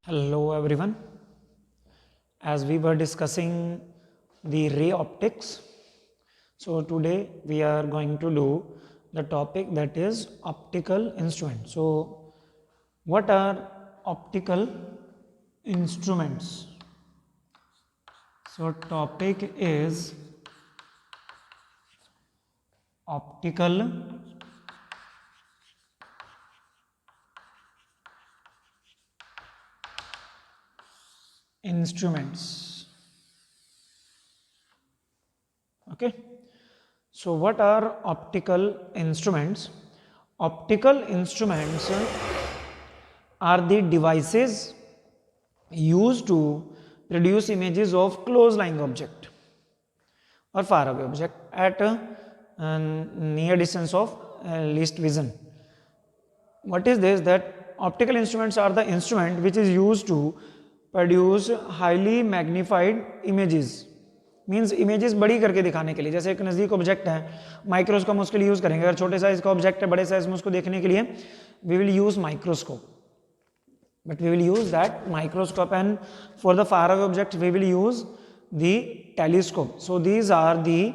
Hello everyone. As we were discussing the ray optics, so today we are going to do the topic that is optical instruments. So what are optical instruments? So topic is optical instruments. Okay. So what are optical instruments? Optical instruments are the devices used to produce images of close lying object or far away object at a near distance of least vision. What is this? That optical instruments are the instrument which is used to produce highly magnified images. Means images बड़ी करके दिखाने के लिए, जैसे एक नज़दीक object है, microscope उसके लिए यूज़ करेंगे. अगर छोटे साइज का ऑब्जेक्ट है, बड़े साइज में उसको देखने के लिए we will use microscope. But we will use that microscope, and for the far away object we will use the telescope. So these are the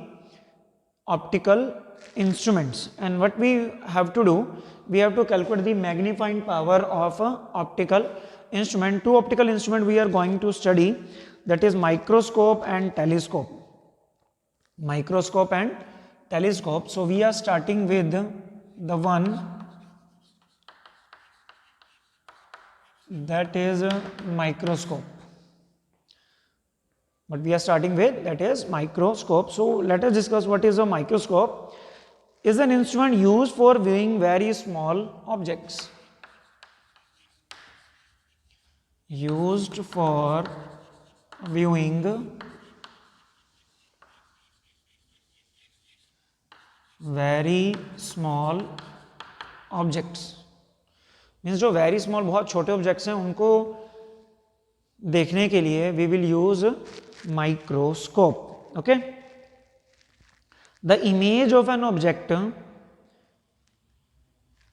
optical instruments, and what we have to do, we have to calculate the magnifying power of optical instrument. Two optical instrument we are going to study, that is microscope and telescope. Microscope and telescope. So we are starting with the one that is a microscope. But we are starting with that is microscope. So let us discuss what is a microscope. Is an instrument used for viewing very small objects. Used for viewing very small objects. Means जो very small बहुत छोटे objects हैं उनको देखने के लिए we will use microscope. Okay. The image of an object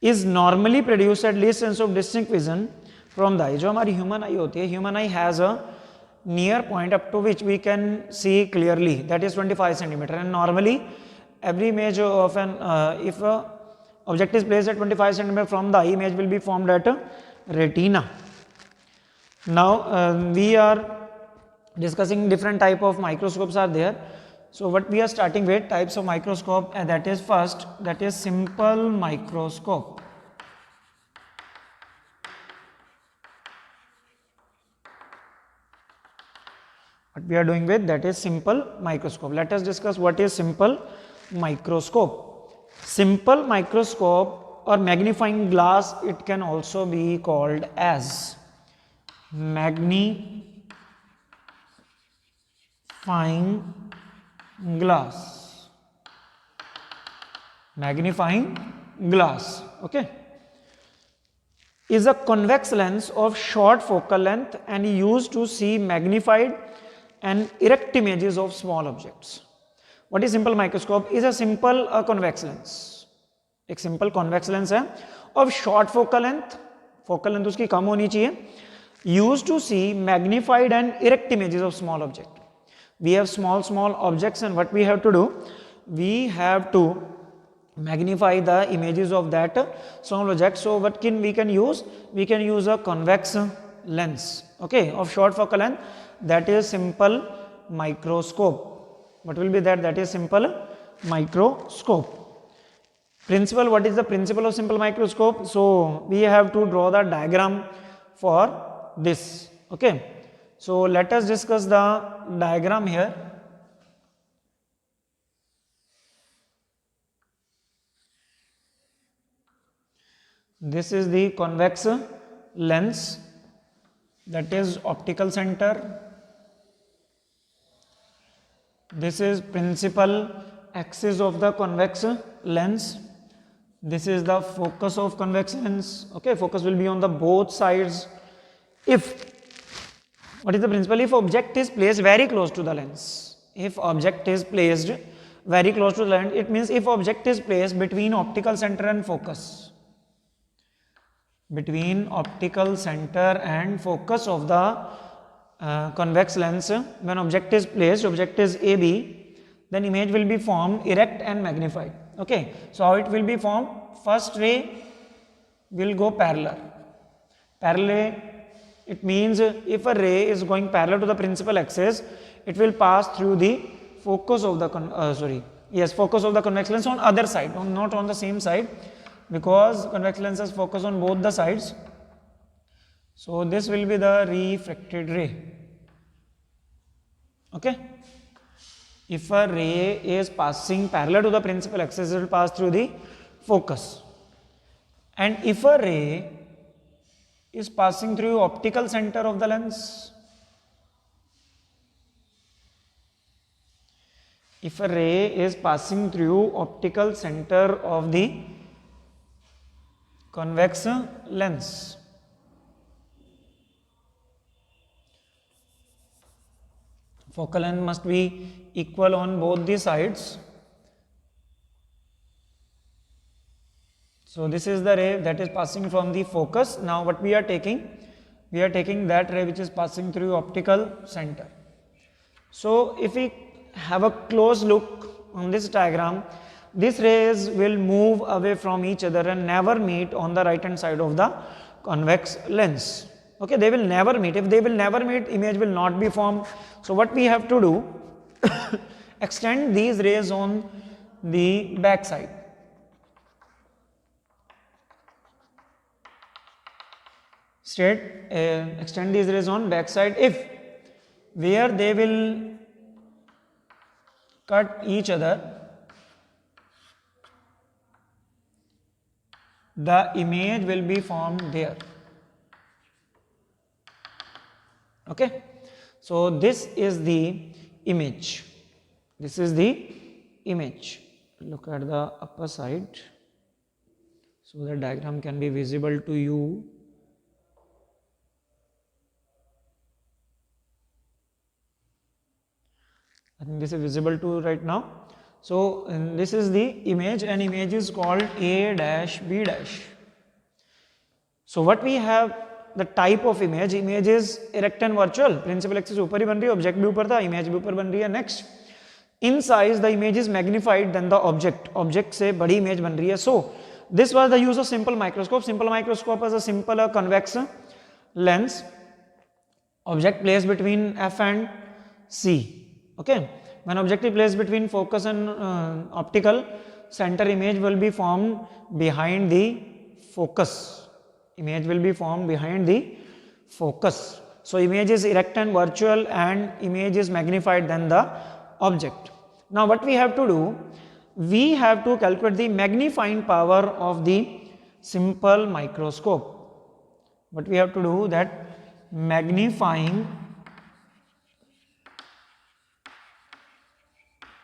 is normally produce at least sense of distinct vision from the eye. जो हमारी ह्यूमन आई होती है, human eye has a near point up to which we can see clearly, that is 25 centimetre. And normally every image of an if a object is placed at 25 centimeter from the eye, image will be formed at retina. Now we are discussing different type of microscopes are there. So what we are starting with types of microscope, and that is first, that is simple microscope. What we are doing with that is simple microscope. Let us discuss what is simple microscope. Simple microscope or magnifying glass, it can also be called as magnifying glass. Magnifying glass, okay, is a convex lens of short focal length and used to see magnified and erect images of small objects. What is simple microscope? Is a simple convex lens. एक simple convex lens है of short focal length उसकी कम होनी चाहिए, use to see magnified and erect images of small object. We have small objects and what we have to do, we have to magnify the images of that small object. So what can we can use, we can use a convex lens, okay, of short focal length, that is simple microscope. What will be that? That is simple microscope. Principle, what is the principle of simple microscope? So we have to draw the diagram for this, okay. So let us discuss the diagram here. This is the convex lens, that is optical center. This is principal axis of the convex lens. This is the focus of convex lens, okay. Focus will be on the both sides. If what is the principle? If object is placed very close to the lens, if object is placed very close to the lens. It means if object is placed between optical center and focus, between optical center and focus of the convex lens, when object is placed, object is AB, then image will be formed erect and magnified. Okay, so how it will be formed? First ray will go parallel. Parallel, it means if a ray is going parallel to the principal axis, it will pass through the focus of the focus of the convex lens on other side, not on the same side, because convex lenses focus on both the sides. So this will be the refracted ray. Okay, if a ray is passing parallel to the principal axis, it will pass through the focus. And if a ray is passing through optical center of the lens, if a ray is passing through optical center of the convex lens, focal length must be equal on both the sides. So this is the ray that is passing from the focus. Now what we are taking? We are taking that ray which is passing through optical center. So if we have a close look on this diagram, these rays will move away from each other and never meet on the right hand side of the convex lens. Okay, they will never meet. If they will never meet, image will not be formed. So what we have to do, extend these rays on the back side. Extend these rays on back side. If where they will cut each other, the image will be formed there. Okay, so this is the image. This is the image. Look at the upper side, so the diagram can be visible to you. I think this is visible to right now. So this is the image, and image is called A dash B dash. So what we have, the type of image is erect and virtual. Principal axis ऊपर ही बन रही है, object भी ऊपर था, image भी ऊपर बन रही है. Next, in size the image is magnified than the object से बड़ी image बन रही है. So this was the use of simple microscope. Simple microscope is a simple convex lens, object placed between F and C. Okay, when object is placed between focus and optical center, image will be formed behind the focus. Image will be formed behind the focus. So image is erect and virtual, and image is magnified than the object. Now what we have to do, we have to calculate the magnifying power of the simple microscope. What we have to do, that magnifying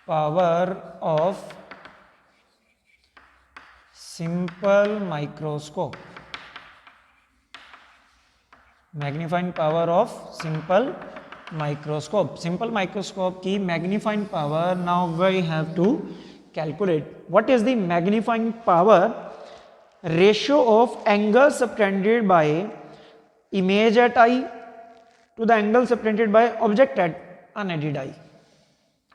power of simple microscope. Magnifying power of simple microscope. Simple microscope की magnifying power, now we have to calculate. What is the magnifying power? Ratio of angle subtended by image at eye to the angle subtended by object at unaided eye.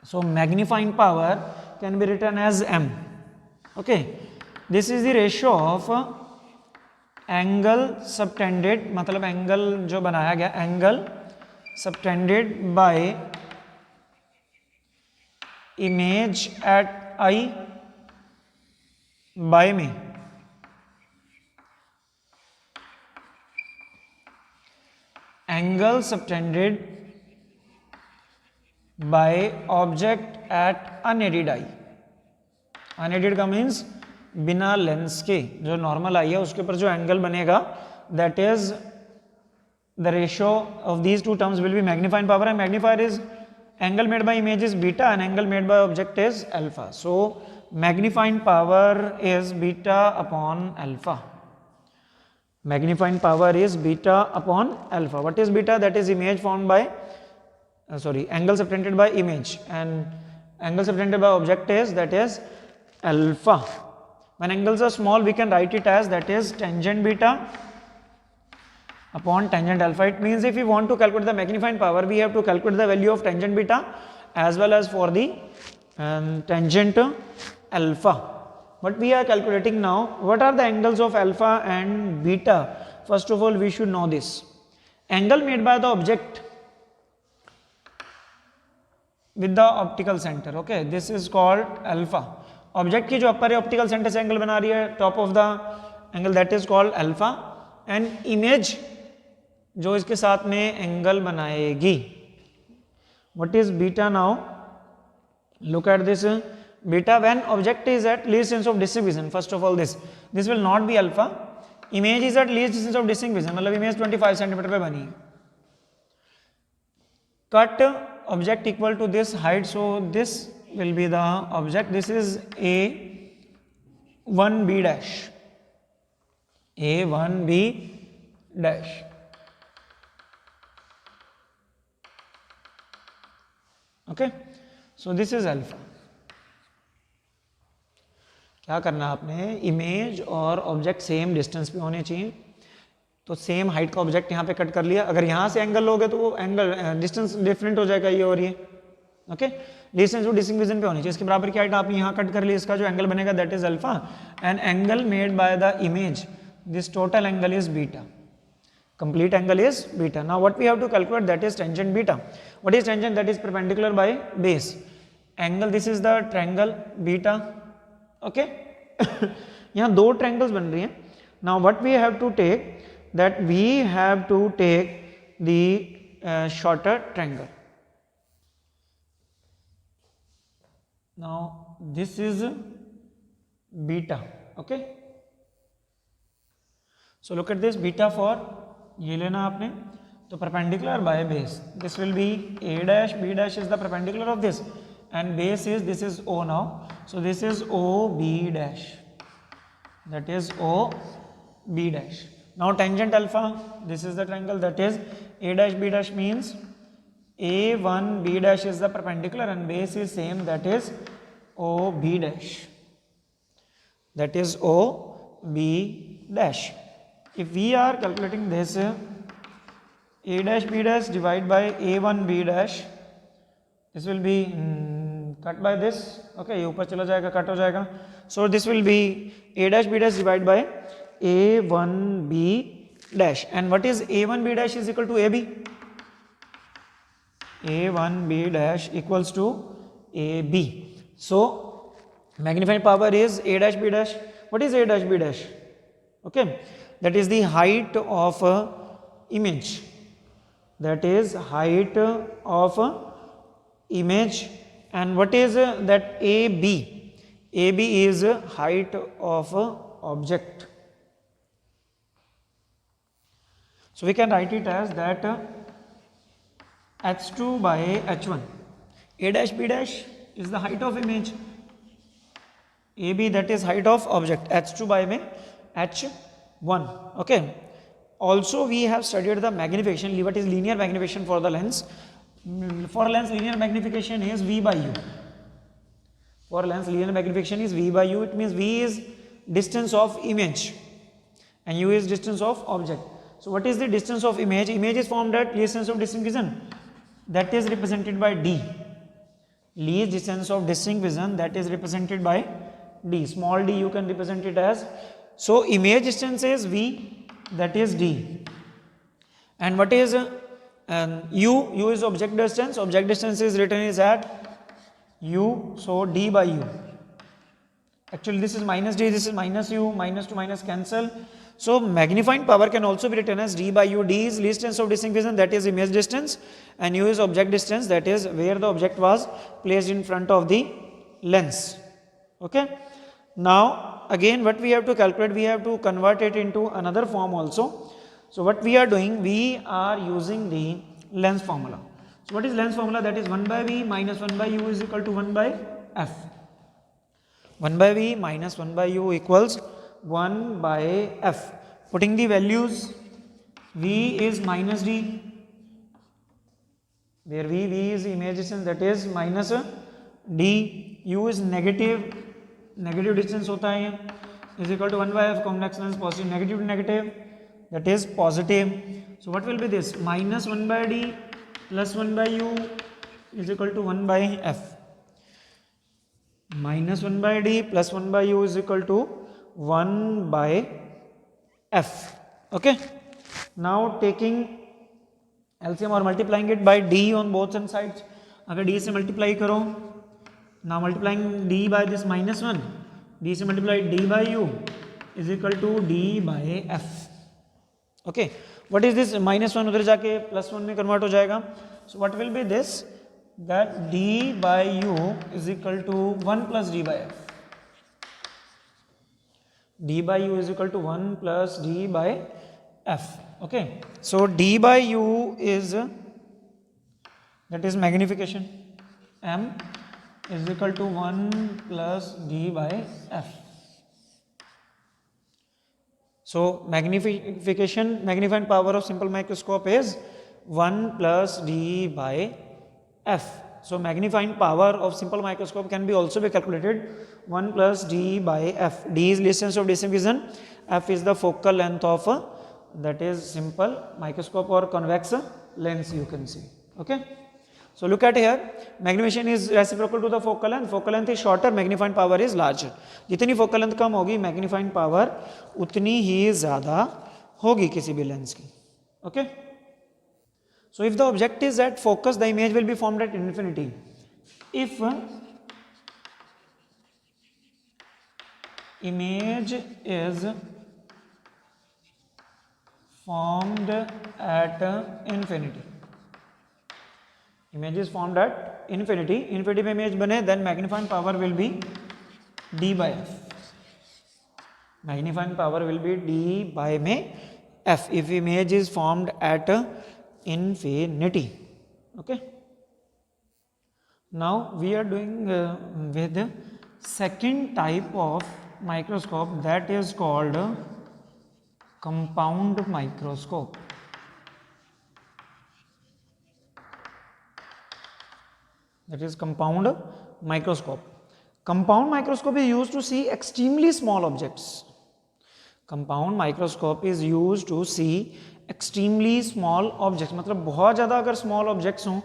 So magnifying power can be written as M. Okay, this is the ratio of angle subtended, मतलब angle जो बनाया गया, angle subtended by image at eye by me. Angle subtended by object at unaided eye. Unaided का means बिना lens के, जो normal आई है उसके ऊपर जो एंगल बनेगा, that is the ratio of these two terms will be magnifying power, and magnifier is angle made by image is beta and angle made by object is alpha. So magnifying power is beta upon alpha. Magnifying power is beta upon alpha. What is beta? That is image formed by angle subtended by image, and Angle subtended by object is, that is alpha. When angles are small, we can write it as, that is tangent beta upon tangent alpha. It means if we want to calculate the magnifying power, we have to calculate the value of tangent beta as well as for the tangent alpha. What we are calculating now, what are the angles of alpha and beta? First of all, we should know this. Angle made by the object with the optical center, okay, this is called alpha. Object की जो अपर है optical center से angle बना रही है, top of the angle, that is called alpha. And image जो इसके साथ में angle बनाएगी, what is beta now? Look at this. Beta, when object is at least distance of distinct vision, first of all this will not be alpha. Image is at least distance of distinct vision, मतलब image 25 centimeter पे बनी है. Cut object equal to this height, so this will be the object. This is A1B dash. A1B dash. Okay, so this is alpha. क्या करना आपने, image और object same distance पे होने चाहिए. तो सेम हाइट का ऑब्जेक्ट यहाँ पे कट कर लिया. अगर यहाँ से एंगल लोगे तो वो एंगल डिस्टेंस डिफरेंट हो जाएगा, ये और ये. ओके, डिस्टेंस वो डिस्टिंक्ट विजन पे होनी चाहिए. इसके बराबर की हाइट आपने यहाँ कट कर ली, इसका जो एंगल बनेगा that is alpha. And angle made by the image, this total angle is beta. Complete angle is beta. Now what we have to calculate, that is tangent beta. What is tangent? That is perpendicular by base. Angle, this is the triangle beta. Okay. यहाँ दो triangles बन रही हैं. Now what we have to take, that we have to take the shorter triangle. Now this is beta. Okay. So look at this, beta for ये लेना आपने, तो perpendicular by base, this will be a dash, b dash is the perpendicular of this, and base is, this is O now, so this is OB dash, that is OB dash. Now tangent alpha, this is the triangle, that is a dash b dash, means A1 b dash is the perpendicular and base is same, that is OB dash, that is OB dash. If we are calculating this, a dash b dash divided by a1 b dash, this will be cut by this. Okay, ये ऊपर चला जाएगा, cut हो जाएगा. So this will be a dash b dash divided by a1 b dash. And what is a1 b dash is equal to ab. a1 b dash equals to ab. So magnifying power is a dash b dash. What is a dash b dash? Okay, that is the height of image, that is height of image. And what is that AB? AB is height of object. So we can write it as that h2 by h1. A dash b dash is the height of image, AB that is height of object, h2 by h1. Okay. Also we have studied the magnification. What is linear magnification for the lens? For lens, linear magnification is V by U. For lens, linear magnification is V by U. It means V is distance of image and U is distance of object. So what is the distance of image? Image is formed at least distance of distinct vision, that is represented by D. Least distance of distinct vision, that is represented by D. Small d you can represent it as. So image distance is V, that is D. And what is U? U is object distance. Object distance is written is at U, so D by U. Actually this is minus D, this is minus U, minus to minus cancel. So magnifying power can also be written as D by U. D is least distance of distinct vision, that is image distance, and U is object distance, that is where the object was placed in front of the lens. Okay. Now again what we have to calculate, we have to convert it into another form also. So what we are doing, we are using the lens formula. So what is lens formula? That is 1 by V minus 1 by U is equal to 1 by F. 1 by V minus 1 by U equals 1 by F. Putting the values, V is minus D, where V is image distance, that is minus d u is negative, negative distance होता है ये, is equal to 1/f convex lens positive negative negative that is positive. So what will be this minus 1/d plus 1/u is equal to 1/f. minus 1/d plus 1/u is equal to 1/f. Okay, now taking LCM or multiplying it by d on both sides. अगर d से multiply करो, now multiplying d by this -1, d से multiply d by u is equal to d by f. Okay, what is this -1 उधर जाके +1 में convert हो जाएगा. So what will be this, that d by u is equal to 1 plus d by f. d by u is equal to 1 plus d by f. Okay, so d by u is, that is magnification, m is equal to 1 plus d by f. So magnification, magnifying power of simple microscope is 1 plus d by f. So magnifying power of simple microscope can be also be calculated 1 plus d by f. D is distance of distribution, f is the focal length of that is simple microscope or convex lens you can see. Okay, so look at here, magnification is reciprocal to the focal length. Focal length is shorter, magnifying power is larger. जितनी focal length कम होगी magnifying power उतनी ही ज़्यादा होगी किसी भी lens की. Okay, so if the object is at focus, the image will be formed at infinity. If image is formed at infinity, image is formed at infinity, infinity में image बने, then magnifying power will be d by f. Magnifying power will be d by में f if image is formed at infinity. Okay, now we are doing with second type of microscope, that is called compound microscope. That is compound microscope. Compound microscope is used to see extremely small objects. Compound microscope is used to see extremely small objects. मतलब बहुत ज़्यादा अगर small objects हों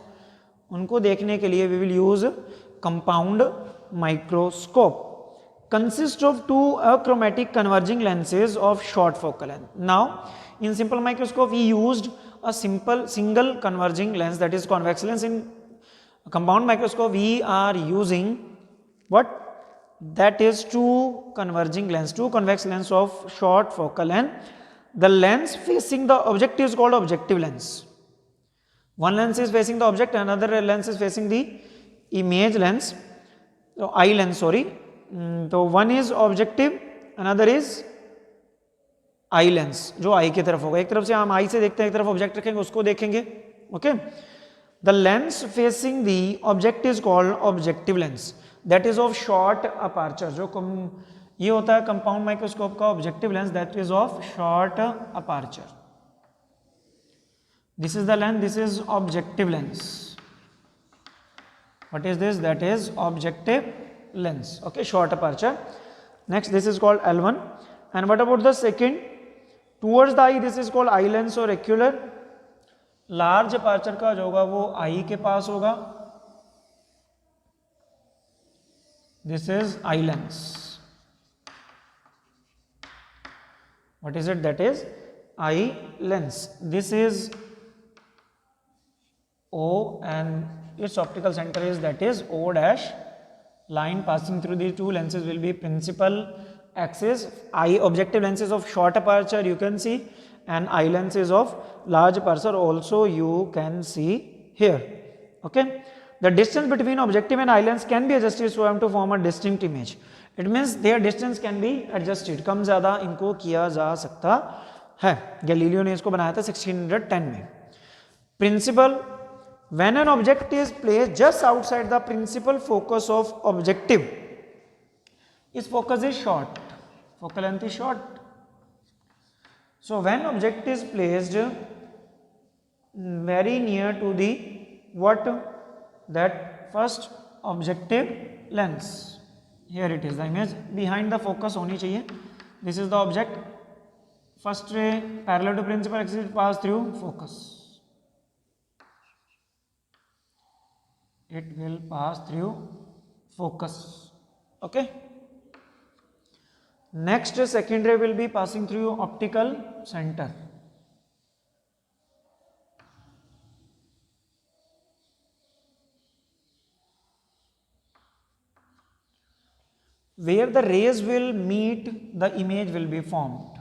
उनको देखने के लिए we will use compound microscope. Consists of two achromatic converging lenses of short focal length. Now in simple microscope we used a simple single converging lens, that is convex lens. In compound microscope we are using what, that is two converging lens, two convex lens of short focal length. The lens facing the object is called objective lens. One lens is facing the object, another lens is facing the image lens, so eye lens, sorry. So one is objective, another is eye lens, जो eye की तरफ होगा. एक तरफ से हम eye से देखते हैं, एक तरफ object रखेंगे उसको देखेंगे. Okay, the lens facing the object is called objective lens, that is of short aperture. जो ये होता है कंपाउंड माइक्रोस्कोप का objective lens, that is of short aperture. This is the lens, this is objective lens. What is this, that is objective lens. Okay, short aperture. Next this is called L1. And what about the second, towards the I, this is called eye lens और एक्यूलर. Large aperture का जो होगा वो आई के पास होगा, this is eye lens. What is it, that is eye lens. This is O and its optical center is, that is O dash. Line passing through these two lenses will be principal axis. Eye objective lenses of short aperture you can see, and eye lenses of large aperture also you can see here. Okay, the distance between objective and eye lens can be adjusted so as to form a distinct image. It means their distance can be adjusted. कम ज़्यादा इनको किया जा सकता है. Galileo ने इसको बनाया था 1610 में. Principal, when an object is placed just outside the principal focus of objective, its focus is short, focal length is short. So when object is placed very near to the what, that first objective lens. Here it is, the image behind the focus होनी चाहिए. This is the object. First ray parallel to principal axis pass through focus. It will pass through focus. Okay. Next, second ray will be passing through optical center. Where the rays will meet, the image will be formed.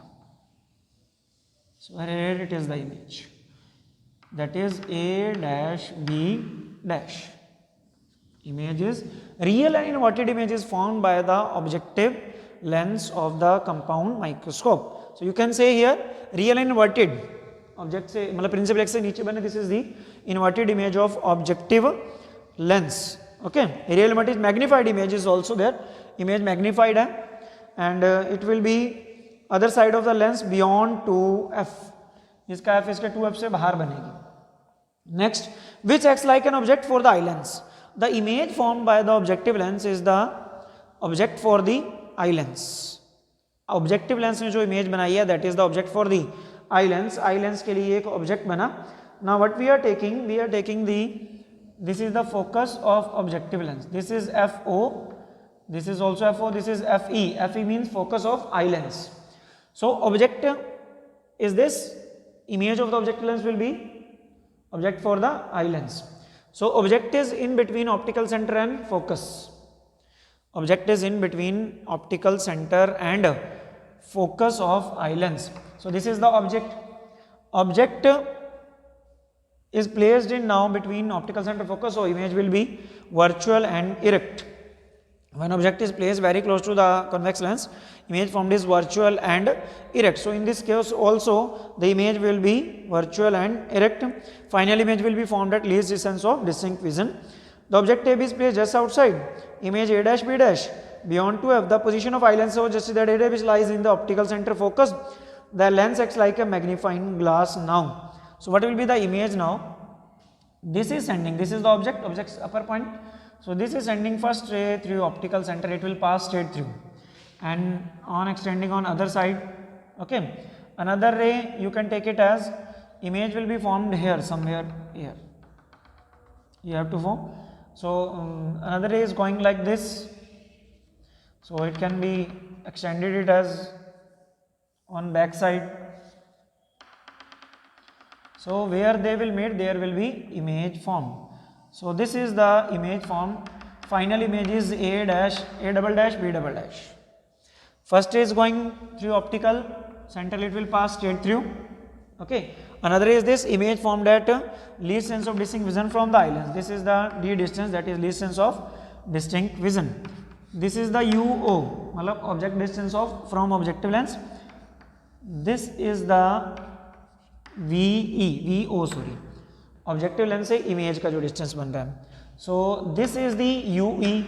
So here it is, the image, that is A dash B dash. Image is real and inverted image is formed by the objective lens of the compound microscope. So you can say here real and inverted object से मतलब principal axis से नीचे बने, this is the inverted image of objective lens. Okay, real image is magnified image is also there, image magnified है, and it will be other side of the lens beyond 2f. इसका f इसके 2f से बाहर बनेगी. Next, which acts like an object for the eye lens. The image formed by the objective lens is the object for the eye lens. Objective lens ने जो image बनाई है, that is the object for the eye lens. Eye lens के लिए एक object बना. Now what we are taking this is the focus of objective lens. This is FO. This is also FO. This is FE. FE means focus of eye lens. So object is this. Image of the objective lens will be object for the eye lens. So object is in between optical center and focus. Object is in between optical center and focus of eye lens. So this is the object. Object is placed in now between optical center and focus, so image will be virtual and erect. When object is placed very close to the convex lens, image formed is virtual and erect. So in this case also the image will be virtual and erect. Final image will be formed at least distance of distinct vision. The object tab is placed just outside image A dash B dash beyond 2f. The position of eye lens, so just that A dash which lies in the optical center focus. The lens acts like a magnifying glass now. So what will be the image now? This is sending, this is the object, object's upper point. So this is sending first ray through optical center, it will pass straight through and on extending on other side. Okay, another ray you can take it as image will be formed here, somewhere here. You have to form. So another ray is going like this. So it can be extended it as on back side. So where they will meet, there will be image formed. So this is the image formed. Final image is A dash, A double dash, B double dash. First is going through optical center, it will pass straight through. Okay. Another is this image formed at least distance of distinct vision from the eye lens. This is the D distance, that is least distance of distinct vision. This is the UO, मतलब object distance of from objective lens. This is the VO sorry, objective lens से image का जो distance बन रहा है. So this is the UE.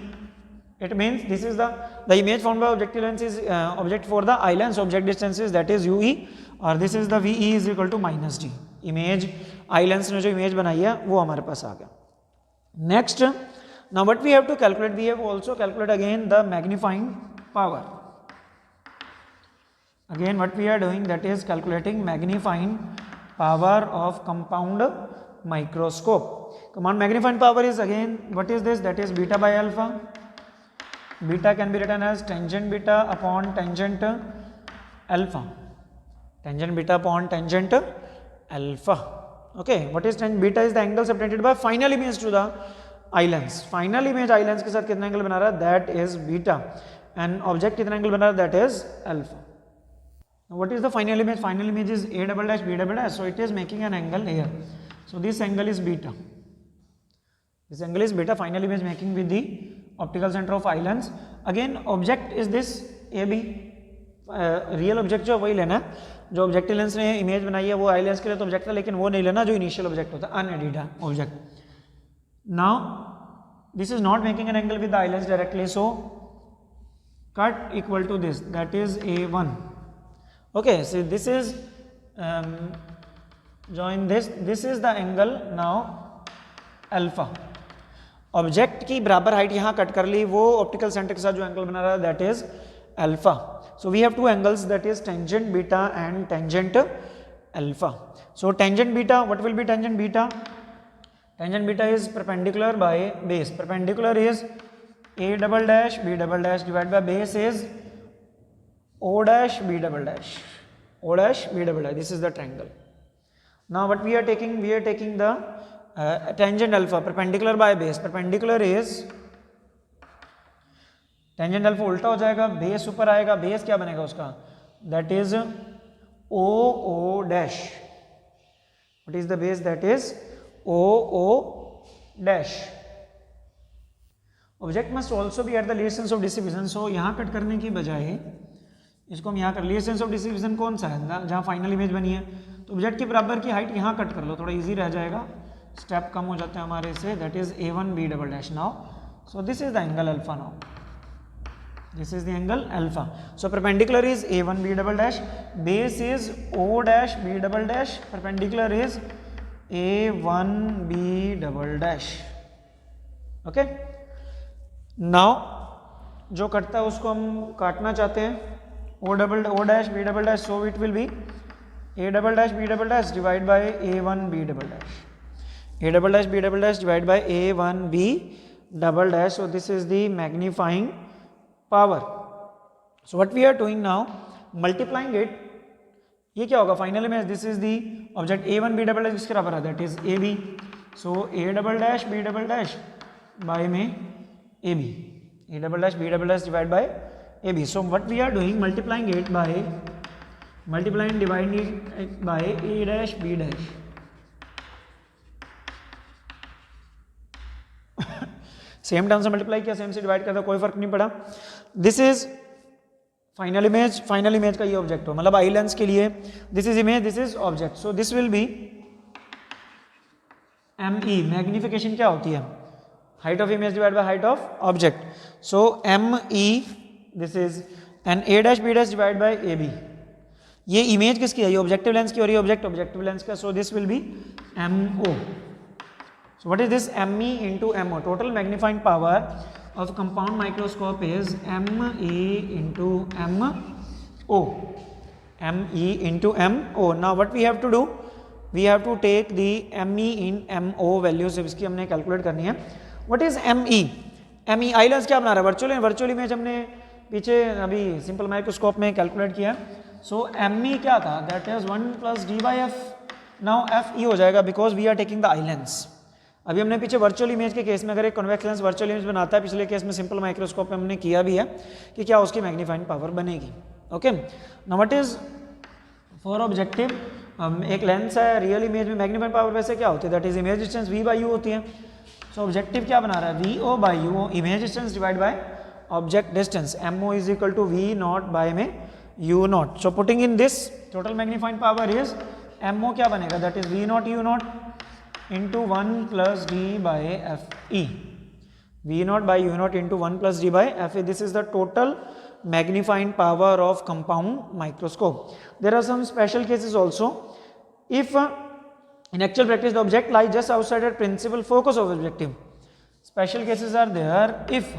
It means this is the image formed by objective lens is object for the eye lens. Object distance is that is UE, और this is the VE is equal to minus D. Image eye lens ने जो image बनाई है वो हमारे पास आ गया. Next, now what we have to calculate, we have also calculate again the magnifying power. Again what we are doing, that is calculating magnifying power of compound microscope. Compound magnifying power is again, what is this, that is beta by alpha. Beta can be written as tangent beta upon tangent alpha. Tangent beta upon tangent alpha. Okay, what is tangent beta? Is the angle subtended by final image to the eye lens. Final image eye lens के साथ कितना angle बना रहा है, that is beta, and object कितना angle बना रहा है, that is alpha. Now what is the final image? Final image is A double dash B double dash, so it is making an angle here. So this angle is beta. This angle is beta. Final image making with the optical center of eye lens. Again object is this AB. Real object जो वही लेना है, जो objective lens ने image बनाई है वो eye lens के लिए तो ऑब्जेक्ट था, लेकिन वो नहीं लेना जो इनिशियल ऑब्जेक्ट होता है, unaided object. Now this is not making an angle with the eye lens directly, so cut equal to this, that is A1. Okay, so this is join this is the angle now alpha. Object की बराबर height यहाँ cut कर ली, वो optical centre के साथ जो angle बना रहा है that is alpha. So we have two angles that is tangent beta and tangent alpha. So tangent beta, what will be tangent beta? Tangent beta is perpendicular by base. Perpendicular is a double dash b double dash divided by base is o dash b double dash. O dash b double dash. This is the triangle. Now what we are taking? We are taking the tangent alpha perpendicular by base. Perpendicular is tangent alpha उल्टा हो जाएगा, base ऊपर आएगा, base क्या बनेगा उसका? That is o o dash. What is the base? That is O O dash. Object must also be at the least distance of distribution. So यहाँ cut करने की बजाय इसको हम यहाँ कर, least distance of distribution कौन सा है जहाँ फाइनल इमेज बनी है, तो ऑब्जेक्ट के बराबर की हाइट यहाँ कट कर लो, थोड़ा इजी रह जाएगा, स्टेप कम हो जाते हैं हमारे से. That is a1 b double dash. Now so this is the angle alpha. Now this is the angle alpha. So perpendicular is a1 b double dash, base is o dash b double dash, perpendicular is a1 b double dash. Okay, now जो कटता है उसको हम काटना चाहते हैं, o dash b double dash, so it will be a double dash b double dash divided by a1 b double dash. A double dash b double dash divided by a1 b double dash. So this is the magnifying power. So what we are doing now, multiplying it, ये क्या होगा final image? This is the object a1 b double dash किसके बराबर है? That is ab. So a double dash b double dash by में ab, a double dash b double dash divide by ab. So what we are doing, multiplying it by dividing it by a dash b dash. Same term से multiply किया, same से divide कर दो, कोई फर्क नहीं पड़ा. दिस इज फाइनल इमेज का ये ऑब्जेक्ट हो, मतलब आई लेंस के लिए this is image, this is object. So this will B ME. Magnification क्या होती है? Height of image divide by height of object. So ME this is an a dash b dash divide by AB. ये image किसकी है? ये objective lens की और ये ऑब्जेक्टिव लेंस का. So this will B MO. So what is this? ME into MO. Total magnifying power of compound microscope is ME into MO. ME into MO. Now what we have to do? We have to take the ME in MO values. इसकी हमने calculate करनी है. What is ME? ME eye lens क्या बना रहा है? Virtual image हमने पीछे अभी सिंपल माइक्रोस्कोप में कैलकुलेट किया. So ME क्या था? That is 1 plus d by f. Now FE हो जाएगा because we are taking the eye lens. अभी हमने पीछे वर्चुअल इमेज के केस में अगर एक कन्वेक्स लेंस वर्चुअल इमेज बनाता है, पिछले केस में सिंपल माइक्रोस्कोप में हमने किया भी है कि क्या उसकी मैग्नीफाइंग पावर बनेगी. Okay, now what is for objective, एक लेंस है, रियल इमेज में मैग्नीफाइंग पावर वैसे क्या होती है? That is image distance v by u होती है. सो ऑब्जेक्टिव क्या बना रहा है? vo by u, image distance divide by object distance. mo is equal to v naught by में u नॉट. So putting in this total magnifying power is mo क्या बनेगा? That is v not u not into 1 plus d by fe. v naught by u naught into 1 plus d by fe. This is the total magnifying power of compound microscope. There are some special cases also. If in actual practice the object lies just outside the principal focus of objective, special cases are there if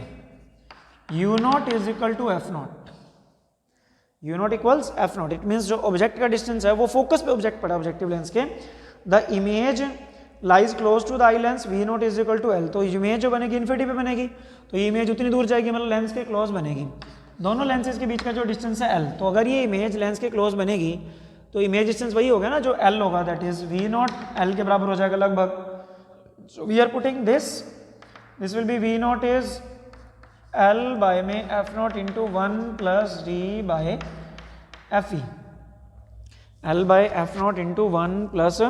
u naught is equal to f naught. u naught equals f naught. It means जो object का distance है वो focus पे object पड़ा objective lens के. The image lies close to the eye lens, v naught is equal to L. तो image जो बनेगी इन्फिनिटी पे बनेगी, तो ये इमेज उतनी दूर जाएगी, मतलब लेंस के क्लोज बनेगी. दोनों लेंसेज के बीच का जो डिस्टेंस है एल, तो अगर ये इमेज लेंस के क्लोज बनेगी तो इमेज डिस्टेंस वही होगा ना जो एल होगा, that is V naught L के बराबर हो जाएगा लगभग. So we are putting this will be V naught is L by में F naught into 1 plus D by F E. L by F naught into 1 plus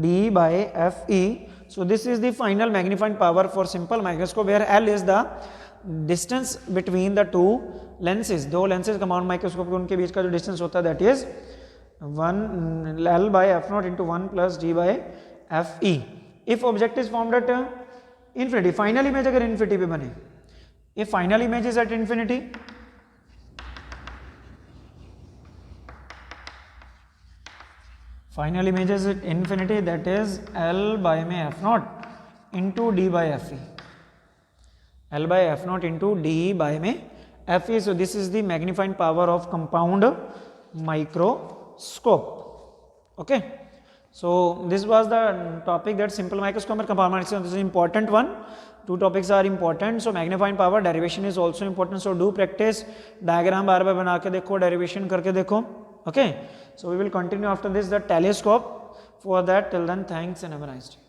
d by fe. So this is the final magnifying power for simple microscope where L is the distance between the two lenses. दो lenses compound microscope के उनके बीच का जो distance होता है that is 1 L by f naught into 1 plus d by fe. If object is formed at infinity, final image अगर infinity पे बने, if final image is at infinity, final image is at infinity, that is L by में f naught into d by fe. L by F naught into DE by में F is, so this is the magnifying power of compound microscope. Okay, so this was the topic, that simple microscope and compound microscope. This is important one. Two topics are important. So magnifying power derivation is also important. So do practice, diagram बार बार बना के देखो, derivation करके देखो. Okay, so we will continue after this the telescope. For that, till then, thanks and have a nice day.